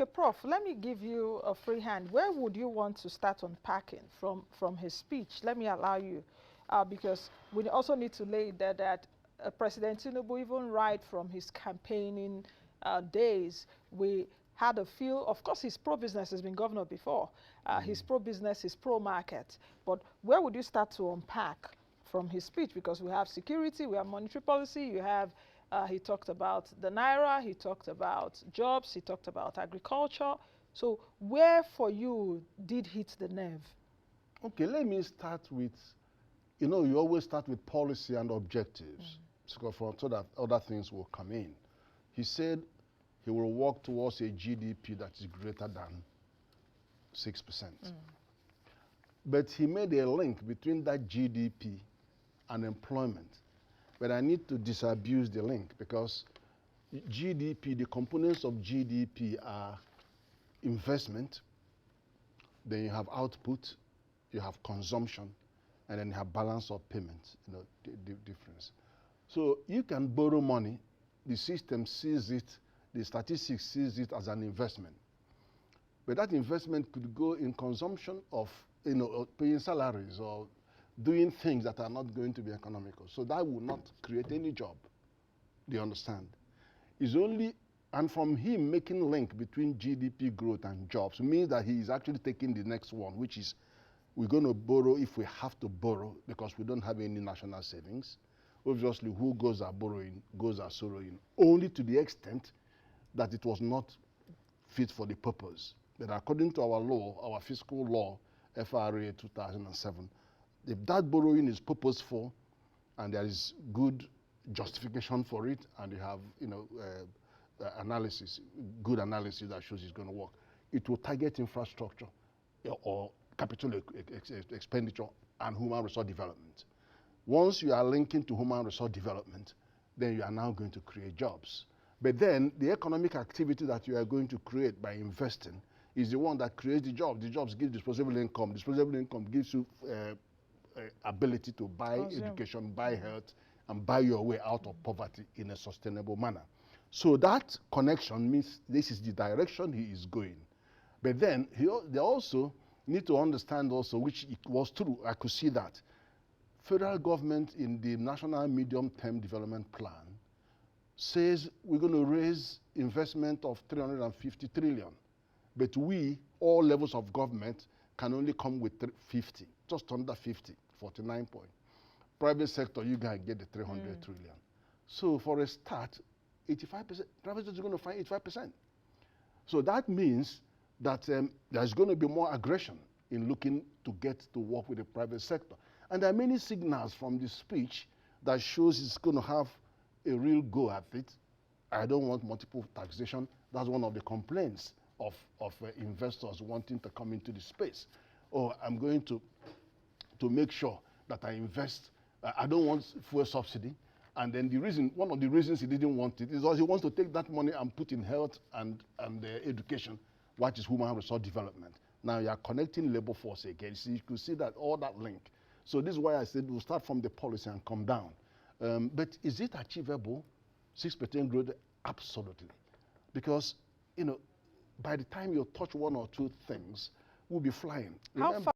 Okay, Prof, let me give you a free hand. Where would you want to start unpacking from his speech? Let me allow you, because we also need to lay there that President Tinubu, even right from his campaigning days, we had a feel, of course, he's pro-business, he's been governor before. He's pro-business, he's pro-market. But where would you start to unpack from his speech? Because we have security, we have monetary policy, you have he talked about the Naira, he talked about jobs, he talked about agriculture. So where for you did hit the nerve? Okay, let me start with, you always start with policy and objectives, so that other things will come in. He said he will work towards a GDP that is greater than 6%. But he made a link between that GDP and employment. But I need to disabuse the link, because GDP, the components of GDP are investment, then you have output, you have consumption, and then you have balance of payments, the difference. So you can borrow money, the system sees it, the statistics sees it as an investment. But that investment could go in consumption of, paying salaries or doing things that are not going to be economical. So that will not create any job. Do you understand? It's only, and from him making link between GDP growth and jobs means that he is actually taking the next one, which is we're going to borrow if we have to borrow because we don't have any national savings. Obviously, who goes are borrowing, goes are sorrowing, only to the extent that it was not fit for the purpose. But according to our law, our fiscal law, FRA 2007, if that borrowing is purposeful and there is good justification for it, and you have analysis, good analysis that shows it's going to work, it will target infrastructure or capital expenditure and human resource development. Once you are linking to human resource development, then you are now going to create jobs. But then the economic activity that you are going to create by investing is the one that creates the jobs. The jobs give disposable income. Disposable income gives you ability to buy education, buy health, and buy your way out of poverty in a sustainable manner. So that connection means this is the direction he is going. But then they also need to understand also, which it was true, I could see that, federal government in the National Medium-Term Development Plan says we're going to raise investment of 350 trillion. But we, all levels of government, can only come with 50, just under 50, 49 point. Private sector, you guys get the 300 trillion. So for a start, 85%, private sector is going to find 85%. So that means that there's going to be more aggression in looking to get to work with the private sector. And there are many signals from this speech that shows it's going to have a real go at it. I don't want multiple taxation. That's one of the complaints of investors wanting to come into the space. Or I'm going to make sure that I invest. I don't want fuel subsidy. And then one of the reasons he didn't want it is that he wants to take that money and put in health and education, which is human resource development. Now you are connecting labor force again. So you could see that all that link. So this is why I said we'll start from the policy and come down. But is it achievable? 6% growth? Absolutely. Because, by the time you touch one or two things, we'll be flying. How far